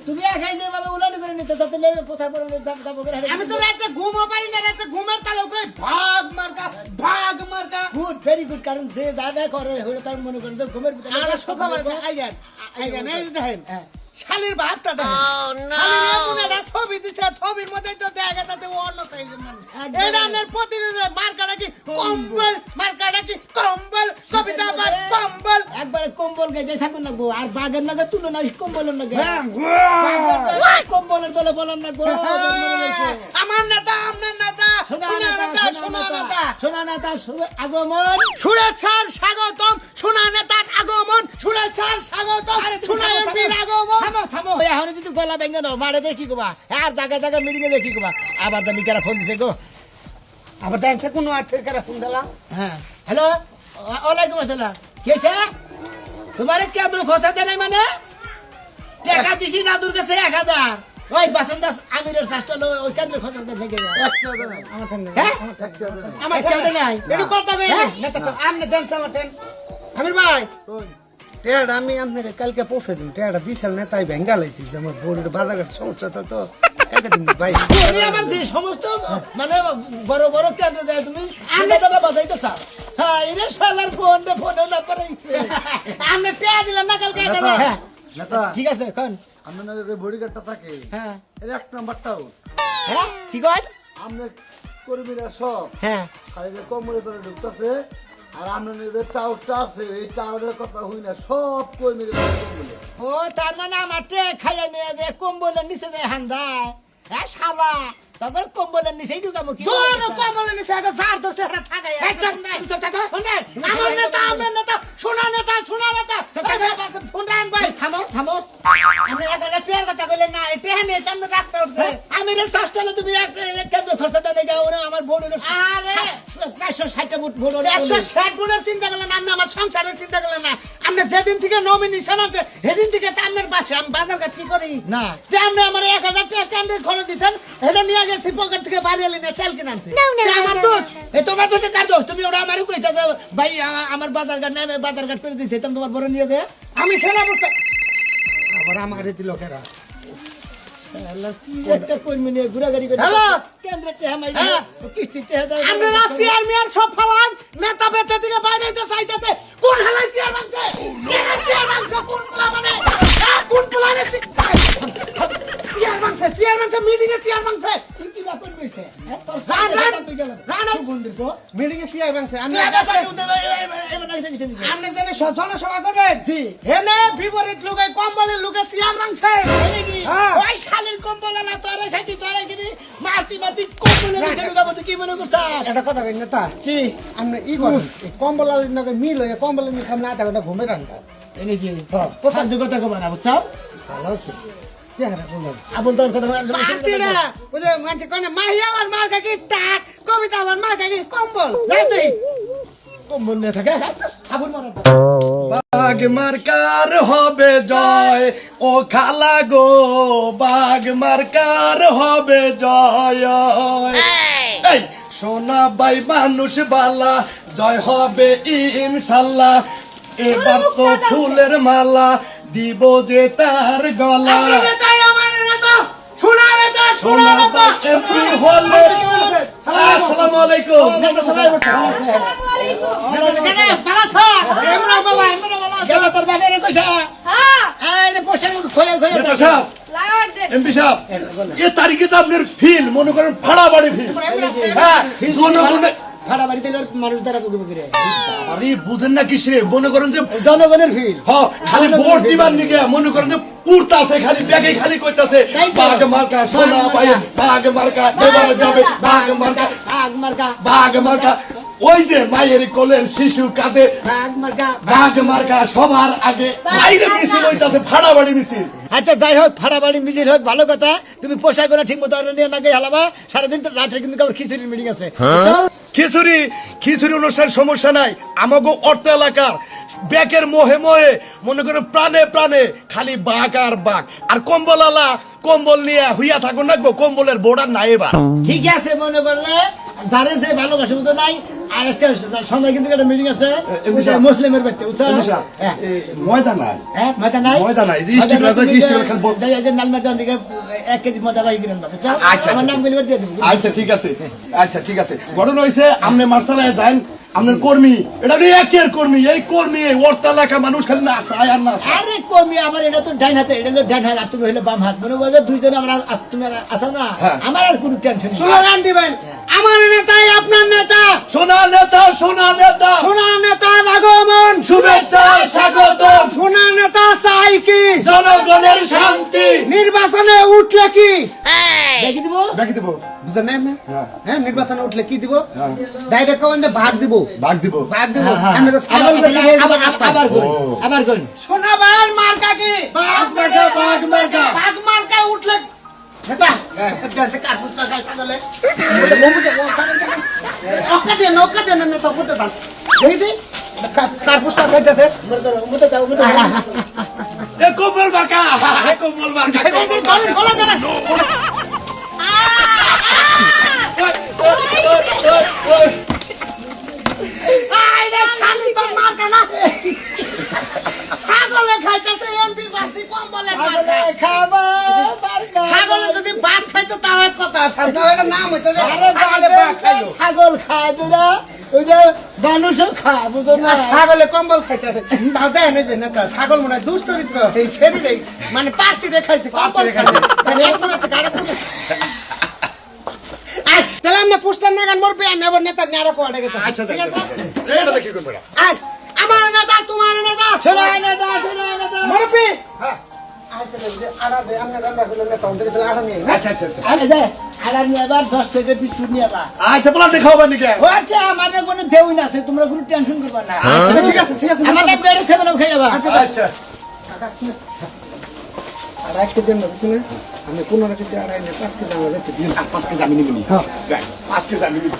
তুমি একাই যে বাবা উলানি করে নিতে যাতে লেবে কোথায় পড়ে যাবো করে আমি তো রাতে ঘুমও পারি না, রাতে ঘুমের তালে কই ভাগ মার্কা। গুড ভেরি গুড কারণ যে যা করে হলো তার মনে করেন যে ঘুমের ভিতরে আর সুখবর আছে আইগান এই দেখেন শালির বাপটা দেখেন শালির এমন একটা ছবি দিছে, আর ছবির মধ্যে তো দেখা যাচ্ছে ও অন্য সাইজের মানুষ। এটা আমাদের প্রতিদিন মার্কাটা কি কম্বল, মার্কাটা কি কম্বল, কবিতা আবার কম্বল। একবারে কম্বল গাইতে থাকুন লাগবো আর বাঘের নাগে তুলনা কম্বলের নাগে কম্বলের তলে বলার লাগবো আমার নেতা, আপনার নেতা, সোনা নেতা আগমন শুভেচ্ছার স্বাগতম, সোনা নেতার আগমন, শুভেচ্ছার স্বাগতম, সোনা এমপির আগমন। থামো থামো এখন যদি গলা ভেঙে দাও মারে দিয়ে কি করবা আর জায়গায় জায়গায় মিটিং এ কি করবা আবার দামি কারা ফোন দিছে গো আবার দেখছে কোনো আর থেকে ফোন দিলাম। হ্যাঁ হ্যালো ওয়ালাইকুম আসসালাম কেসে তোমার কেন্দ্র খরচা দেয় নাই মানে টাকা দিছি দাদুর কাছে 1000 ওই বাসন দাস আমিরের চাষটা ওই কেন্দ্র খরচা দেয় থেকে আমার ঠান্ডা হ্যাঁ আমার কেউ দেয় নাই একটু কথা কই হ্যাঁ? নেতা সাহেব আপনি জানছেন আমার টেন আমির ভাই টেড়া আমি আপনাকে কালকে পৌঁছে দিন, টেড়া দিয়েছিল না তাই ভেঙ্গা লাইছি যে আমার বোর্ডের বাজারঘাট সমস্যা তো এটা দিন ভাই। তুমি আমার যে সমস্ত মানে বড় বড় কেন্দ্র দেয় তুমি নেতাটা বাজাইতে চাও হ্যাঁ এটা শালার ফোনও না পারাইছে আপনি টেড়া দিলেন না কালকে হ্যাঁ নেতা ঠিক আছে কোন আপনার যে বডিগার্ডটা থাকে হ্যাঁ এর এক নাম্বারটাও হ্যাঁ কি কয় আপনার কর্মীরা সব হ্যাঁ খালি যে কমরে ধরে ঢুকতেছে আর আপনার যে টাওয়ারটা আছে এই টাওয়ারের কথা হই না সব কর্মীরা কমরে ও তার মানে আমার খাইয়া নিয়ে যে কম্বলের নিচে যে হান্দায় হ্যাঁ শালা তখন কম্বলের নিচেই ঢুকামো কি তোর কমলের নিচে একটা জার ধরছে এটা থাকাই এই চুপ, চুপ থাকো। আমার নেতা, আপনার নেতা, সোনা নেতা, সোনা নেতা ফোন রান ভাই। থামো থামো আপনি একটা টেয়ার কথা কইলেন না, এই টেহা নিয়ে চান্দ রাখতে উঠছে। আমি রে চাষটালে তুমি এক কেন্দ্র খরচা দেয় না ওরা আমার বোর্ড হলো আরে 460টা বুট হলো 160 গুণের চিন্তা করলেন, আপনি আমার সংসারের চিন্তা করলেন না। আপনি যেদিন থেকে নমিনেশন আছে সেদিন থেকে তো আপনার পাশে আমি বাজার ঘাট কি করি না যে আপনি আমার 1000 টাকা ক্যান্ডিডেট খরচ দিচ্ছেন, এটা নিয়ে গেছি পকেট থেকে বাড়ি এলি না সেল কিনে আনছি। যে আমার দোষ এ তোমার দোষে কার দোষ তুমি ওরা আমারও কইতা যে ভাই আমার বাজার ঘাট নেবে বাজার ঘাট করে দিতে তোমার বড় নিয়ে দে আমি সেনা বুঝতে আবার আমারে দিল কেরা। আল্লাহ কি একটা কর্মী নিয়ে ঘোরাঘুরি করে হ্যালো কেন্দ্রে টেহা মাই হ্যাঁ। কিস্তি টেহা দেয় আপনারা চেয়ার মেয়ার সব ফালান, নেতা বেতা থেকে বাইরে তো চাইতেছে। কোন হালাই চেয়ার ভাঙছে? কেনা চেয়ার ভাঙছে? কোন পোলা মানে? কোন পোলা রে চেয়ার ভাঙছে, মিটিং এ চেয়ার ভাঙছে। তুই কি বাপন কইছে তোর রান, রান, তুই গেল রান, রান। বন্ধুর কো মিটিং এ চেয়ার ভাঙছে। আমি তুই আবার পানি উঠে এবার নাকি দিছেন আপনি জানেন জনসভা করবেন? জি। হেনে বিপরীত লোকে কম্বলের লোকে চেয়ার ভাঙছে। হ্যাঁ। ওই শালের কম্বল না তোরে খাইছি তোরে কিনি মারতি মারতি কম্বলের নিচে ঢুকাবো তুই কি মনে করছিস একটা কথা কই নেতা, কি আপনি ই করেন, এই কম্বল আলির নাকি মিল হয়ে কম্বলের নিচে আপনি আধা ঘন্টা ঘুমে রাখা এনে কি হ্যাঁ। কোথা থেকে কথা কবা না বুঝছাও ভালো আছে চেহারা বলুন। আবুল তোর কথা পার্টিরা ওই যে মানে কোন মাহিয়া আমার মার্কা কি টাক, কবিতা আমার মার্কা কি কম্বল। যাই তুই কম্বল নিয়ে থাকে আবুল মারা বাঘ মার্কার হবে জয় ও খালা গো বাঘ মার্কার হবে জয় এই সোনা বাই মানুষ বালা জয় হবে ইনশাল্লাহ এবার তো ফুলের মালা দিব যে তার গলা আমার নেতাই আমার নেতা, সোনা নেতা, সোনা সোনা নেতা। বাই এমপি হলে আসসালামু আলাইকুম কেনে ভালো আছো? এমরা বাবা, এমরা ভালো আছো? গেল তোর বাপের কইছা হ্যাঁ এই রে পোস্টার খোলে খোলে নেতা সাহেব লাগার দে এমপি সাহেব এ তারিখে তো আপনার ফিল মনে করেন ভাড়া বাড়ি ফিল হ্যাঁ জনগণের ভাড়া বাড়িতে মানুষ দ্বারা কুকি করে আরে বুঝেন না কিসে মনে করেন যে জনগণের ফিল হ্যাঁ খালি ভোট দিবার নিগে মনে করেন যে উড়তাছে খালি ব্যাগে খালি কইতাছে তাই তো। বাঘ মার্কা সোনা ভাই বাঘ মার্কা যেভাবে যাবে বাঘ মার্কা আগ মার্কা বাঘ মার্কা ওই যে মায়ের কোলের শিশু কাঁদে আগ মার্কা বাঘ মার্কা সবার আগে বাইরে মিছিল হইতাছে ভাড়া বাড়ি মিছিল আচ্ছা যাই হোক ভাড়া বাড়ি মিছিল হোক ভালো কথা তুমি পোস্টার করে ঠিক মতো নিয়ে না গিয়ে হালাবা সারাদিন তো রাত্রে কিন্তু আবার খিচুড়ির মিটিং আছে খিচুড়ি খিচুড়ি অনুষ্ঠান সমস্যা নাই আমাগো অর্থ এলাকার ব্যাকের মোহে মোহে মনে করেন প্রাণে প্রাণে খালি বাঘ আর বাঘ আর কম্বল আলা কম্বল নিয়ে হুইয়া থাকুন রাখবো কম্বলের বোর্ডার নাই এবার ঠিক আছে মনে করলে যারে যে ভালোবাসে মতো নাই আজকে সন্ধ্যা কিন্তু একটা মিটিং আছে এমনি সাহেব। মুসলিমের বাড়িতে বুঝছো হ্যাঁ ময়দা নাই হ্যাঁ মজা নাই ময়দা নাই, স্টিক লাগবে, স্টিক খালি বল। নালমার দান দিকে 1 কেজি মজা বাই কিনেন বুঝছো আচ্ছা, আমার আচ্ছা। নাম বলিবার দিয়ে দেব আচ্ছা ঠিক আছে, আচ্ছা ঠিক আছে। ঘটনা হইছে আপনি মার্শালায় যান, আপনার কর্মী এটা নিয়ে একের কর্মী, এই কর্মী এই ওরতা এলাকা মানুষ খালি না আসায় আর না আসায়। আরে কমি আমার এটা তো ডাইন হাতে এটা হলো ডাইন হাত আর তুমি হলো বাম হাত মনে করো দুইজনে আমরা তুমি আসাও না হ্যাঁ। আমার আর কোনো টেনশন নেই স্লোগান দিবেন, আমার নেতাই আপনার নেতা, সোনা নেতা সোনা নেতা সোনা নেতার আগমন, শুভেচ্ছা স্বাগতম, সোনা নেতা চাই কি, জনগণের শান্তি। নির্বাচনে উঠলে কি দেখি দিব দেখি দেবো, বুঝলেন না আপনি? হ্যাঁ। হ্যাঁ নির্বাচনে উঠলে কি দিব, হ্যাঁ। ডাইরেক্ট কমেন্ট ভাগ দিব, ভাগ দিব। ভাগ দিব, হ্যাঁ, হ্যাঁ। আমরা তো ছাগল বেশি খেয়ে আবার যাবো। আবার কোন ও। আবার কোন সোনাবার মার্কা কি, বাঘ মার্কা, বাঘ মার্কা। ভাগ মার্কা উঠলে নেতা দেশে কার্পুস্টার খাই ছাগলে নৌকা দেন নেতা করতে দান এই দি কার্পুস্টার খাইতেছে মুতে দাও এ কম্বল বাঁকা, এ কম্বল বাঁকা। এই দি ধরে ধরে ধরে ওই, ওই, ওই, ওই, ওই। আইরে শালি তোর মার্কা না ছাগলে খাইতেছে এমপি পার্টি কম্বলের মার্কা খাবা বারকা ছাগলে যদি ভাত খাইতো তাও এক কথা তাও এটা নাম হইতো যে আরে ছাগলে ভাত খাইলো ছাগল খায় দাদা ওই যে মানুষও খায় বুঝো না ছাগলে কম্বল খাইতেছে তাও দেয় না যে নেতা ছাগল মনে হয় দুশ্চরিত্র এই শরীরে মানে পার্টি রেখাইছে কম্বল খাইছে তাহলে এক মনে হচ্ছে কারো তাহলে আমরা পুস্টার নাগান মরবে আমি আবার নেতা নিয়ে কোয়াটে গেছে আচ্ছা ঠিক আছে এটা দেখি কোন বেড়া। আর আমার নেতা তোমার নেতা শোনা দাদা মরবি হ্যাঁ। আড়া দে আমরা রান্না করলে নেতা ওদের থেকে আড়া নিয়ে আচ্ছা আচ্ছা আচ্ছা। আরে যা আর নিয়ে এবার 10 প্যাকেট বিস্কুট নিয়ে বা আচ্ছা বলাতে খাওয়াবার নাকি? ওইটা আমাদের কোনো দেউই না আছে তোমরা কোনো টেনশন করবা না ঠিক আছে ঠিক আছে আমার নাম করে 7 আপ খাই যাবা আচ্ছা আর একটা দিন বুঝছেন আমি 15 কেজি আড়াই নিয়ে 5 কেজি আমার রেখে দিন 5 কেজি আমি নিবি। হ্যাঁ। 5 কেজি আমি নিবি।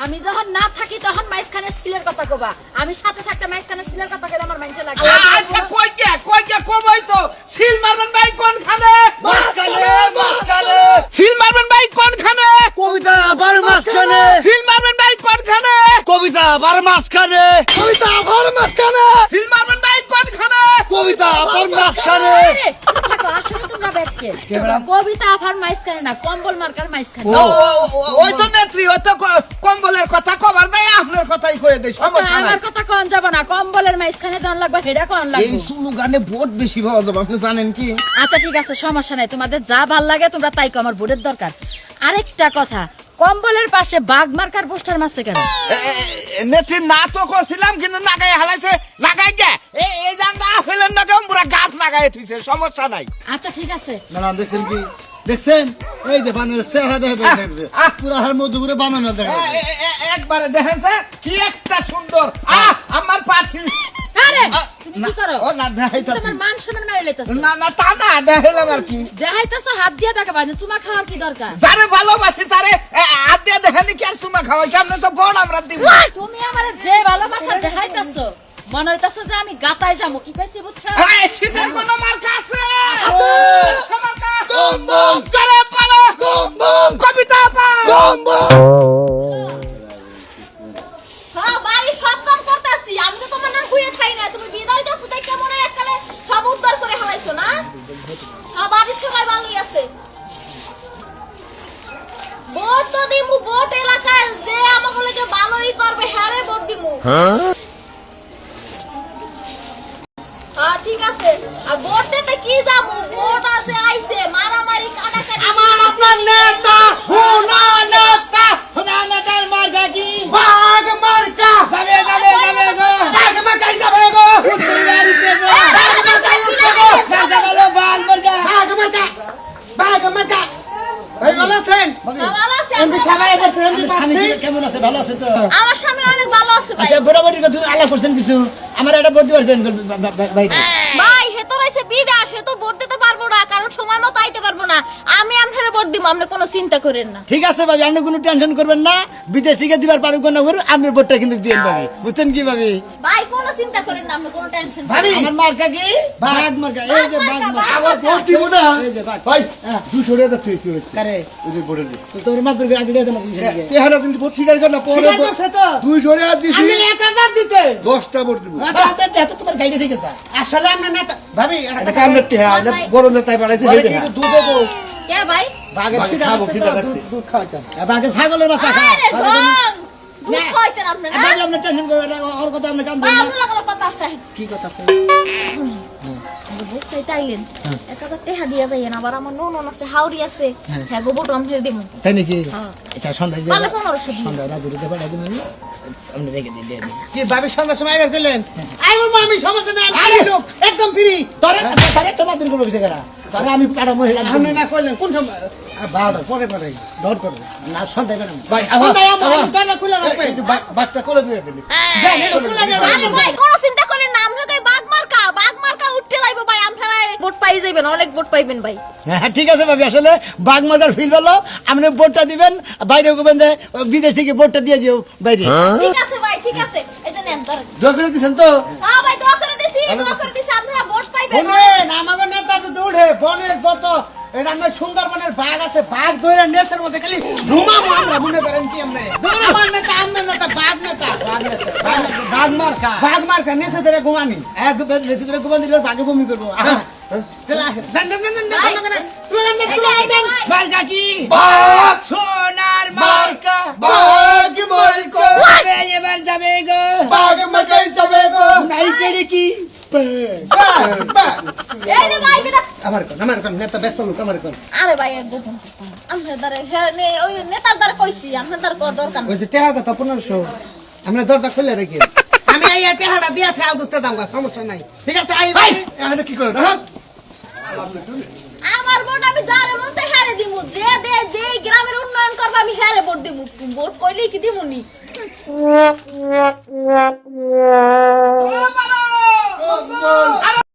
আমি যখন না থাকি তখন মাইজখানে স্কিলের কথা কবা আমি সাথে থাকতে মাইজখানে স্কিলের কথা কইলে আমার মাইন্ডে লাগে আচ্ছা কইকে কবই তো সিল মারবেন ভাই কোনখানে সিল মারবেন ভাই কোনখানে কবিতা আবার মাঝখানে সিল মারবেন ভাই কোনখানে কবিতা আবার মাঝখানে কবিতা আবার মাঝখানে সিল মারবেন ভাই কোনখানে কবিতা আবার মাঝখানে আরে, চুপ থাকো, আসলে তোমরা ব্যাটকে কবিতা আফার মাইজখানে না কম্বল মার্কার মাইজখানে ওই তো নেত্রী ওই তো কম্বলের কথা কবার দেয় আপনার কথাই কয়ে দেয় সমস্যা নাই আমার কথা কোন যাব না কম্বলের মাইজখানে দন লাগবে হেডা কোন এই লাগবে স্লোগানে ভোট বেশি পাওয়া যাবে আপনি জানেন কি আচ্ছা ঠিক আছে সমস্যা নাই তোমাদের যা ভাল লাগে তোমরা তাই কো আমার ভোটের দরকার আরেকটা কথা কম্বলের পাশে বাঘ মার্কার পোস্টার মারছে কেন নেত্রী না তো করছিলাম কিন্তু লাগাই হালাইছে লাগাই গে এই জাঙ্গা ফেলেন না কেমন পুরা গাছ লাগাই থুইছে সমস্যা নাই আচ্ছা ঠিক আছে ম্যাডাম দেখছেন কি দেখছেন এই যে বানরের চেহারা দেখে পুরো হার মধ্যে পুরো বানানো দেখা একবারে দেখেন স্যার কি একটা সুন্দর আমার পাঠি আরে তুমি কি করো ও না দেখাইতাছি তোমার মান সম্মান মেরে লইতাছো না তা না দেখাইলাম আর কি দেখাইতাছো হাত দিয়ে টাকা বাজে চুমা খাওয়ার কি দরকার যারে ভালোবাসি তারে আদ্যা দেখেনি কি আর সুমা খাওয়াই কেমনে তো বড় আমরা দিব তুমি আমারে যে ভালোবাসা দেখাইতাছো মনে হইতাছে যে আমি গাতায় যাবো কি কইছি বুঝছো শীতের কোন মার্কা আছে মার্কা কম্বল করে পালো কম্বল কবিতা পা হ্যাঁ বাড়ি সব কাম করতেছি আমি তো তোমার নাম কুইয়ে খাই না তুমি বিদায় কাছে তাই কেমন এককালে সব উদ্ধার করে হালাইছো না হ্যাঁ বাড়ির সবাই ভালোই আছে ভোট তো দিমু ভোট এলাকায় যে আমাকে লাগে ভালোই করবে হ্যারে ভোট দিমু হ্যাঁ ঠিক আছে আর ভোট দিতে কি যাবো ভোট আছে আইছে মারামারি কাটাকাটি আমার আপনার নেতা সোনা নেতা শোনা নেতার মার্কা কি বাঘ মার্কা যাবে গো বাঘ মার্কাই যাবে গো বাড়িতে গো বাঘ মার্কাই উঠবে গো মার্কা বলো বাল মার্কা বাঘ মার্কা বাঘ মার্কা ভাই ভালো আছেন ভালো আছে এমপি সবাই এসেছে এমপি স্বামী পাচ্ছি কেমন আছে ভালো আছে তো আমার স্বামী অনেক ভালো আছে ভাই আচ্ছা মোটামুটি কথা আলাপ করছেন কিছু আমার একটা ভর্তি করবেন ভাই ভাই হে তো রইছে বিদেশ হে তো ভোট দিতে পারবো না কারণ সময় মতো আইতে পারবো না আমি আপনারে ভোট দিব, আপনি কোনো চিন্তা করেন না। ঠিক আছে ভাবি, আপনি কোনো টেনশন করবেন না, বিদেশ থেকে দিবার পারুক না করুক, আপনার ভোটটা কিন্তু দিয়ে ভাবি, বুঝছেন কি ভাবি? ভাই কোনো চিন্তা করেন না, আপনি কোনো টেনশন ভাবি, করেন না। আমার মার্কা কি? বাঘ মার্কা, এই যে বাঘ মার্কা। আবার ভোট দিব না এই যে বাঘ। ভাই হ্যাঁ। 200 টাকা তুইছি কারে? ওই যে ভোটে দি তো তোর মাত্র করে আগে দিয়ে দেন আপনি সেদিকে। তেহারা তুমি ভোট স্বীকার কর না পরে স্বীকার করছে তো? 200 টাকা দিছি আমি 1000 দিতে 10টা ভোট দিব এত তোমার গাইডে থেকে যা। আসলে আমরা নেতা ভাবি এটা কামনে তেহা এটা বড় নেতাই বানাইছে পরে সেই কিন্তু দেখা দুধ দেবো কে ভাই? বাঘের বাঘে খিদা খাবো, লাগছে খিদা তো, লাগছে। দুধ খাওয়াইতাম। বাঘে ছাগলের বাচ্চা খা। আরে রং দুধ না। খাইতেন আপনি না? ভাবি আপনি টেনশন করবেন না, ওর কথা আপনি কান ভাই দেন না। আপনার লাগে আমার কথা আছে। কি কথা আছে? আমি বুঝতে টাইলেন 1000 টাকা দিয়া যাইয়েন, আবার আমার ননন আছে, হাওড়ি আছে, হ্যাঁ গো ভোট আমরা দেব। তাই নাকি? হ্যাঁ। আচ্ছা সন্ধ্যায় পারলে 1500 দিন। সন্ধ্যায় রাজুরিতে পাঠাই দিন আমি, আপনি রেখে দিন দিয়ে দিন। কি ভাবি সন্ধ্যার সময় আইবার কইলেন? আই বলবো আমি সমস্যা নাই, আমি লোক একদম ফ্রি। তোরে তোমার দিন করবো বিষয় করা, তোরে আমি পাড়া মহিলা আপনি না কইলেন কোন সময়? 12টার পরে পাঠাই। দৌড় করবো না, সন্ধ্যায় বেরোম। ভাই সন্ধ্যায় আমার দরজা খুলে রাখবেন। একটু বাঘটা কোলে দিয়ে দিবি যান, এটা খুলে দেন। আরে ভাই কোনো চিন্তা করেন না, আমরা কই বাঘ মার্কা উঠতে যাইবো ভাই, আপনারা ভোট পাই যাবেন, অনেক ভোট পাইবেন ভাই। হ্যাঁ ঠিক আছে ভাবি, আসলে বাঘ মার্কার ফিল ভালো, আপনি ভোটটা দিবেন, বাইরে করবেন যে বিদেশ থেকে ভোটটা দিয়ে দিও বাইরে। ঠিক আছে ভাই, ঠিক আছে, এই যে নেন ধরেন। দোয়া করে দিছেন তো হ্যাঁ ভাই দোয়া করে দিছি, আপনারা ভোট পাইবেন। শুনেন, আমাদের নেতা তো দৌড়ে বনের যত এটা আমার সুন্দরবনের বাঘ আছে, বাঘ ধরে নেচের মধ্যে খালি ঘুমাবো আমরা, মনে করেন কি আমরা আমার নেতা, আমার নেতা বাঘ নেতা, বাঘ মার্কা বাঘ মার্কা নেচে ধরে ঘুমানি। একবার রেসি ধরে ঘুমান দিলে বাঘে বমি করবো। চলে আসেন। দেন, দেন, দেন, দেন, দেন, ভাই। দেন, দেন, স্লোগান দেন, এই যে, স্লোগান এই যে দেন। ভাই। মার্কা কি? বাঘ সোনার মার্কা বাঘ মার্কা যাবে এবার যাবে গো, বাঘ মার্কাই যাবে গো নাই কেড়ে কি? বাঘ, বাঘ। এই যে ভাই দিদা। আমার কোন নেতা ব্যস্ত লোক, আমার কোন আরে ভাই গোপন আপনার দ্বারা ওই নেতার দ্বারা কইছি, আপনার দ্বারা কর দরকার ওই নেই। যে টেহার কথা 1500 আমরা দরজা খুলে রেখে আমি এই টেহাটা দিয়েছে আউদস্তে দাম সমস্যা নাই, ঠিক আছে? আই ভাই এখানে কি করে হ্যাঁ আমার ভোট আমি যারে মন চাই হারে দিমু, যে গ্রামের উন্নয়ন করবে আমি হারে ভোট দিমু। ভোট কইলেই কি দিমুনি?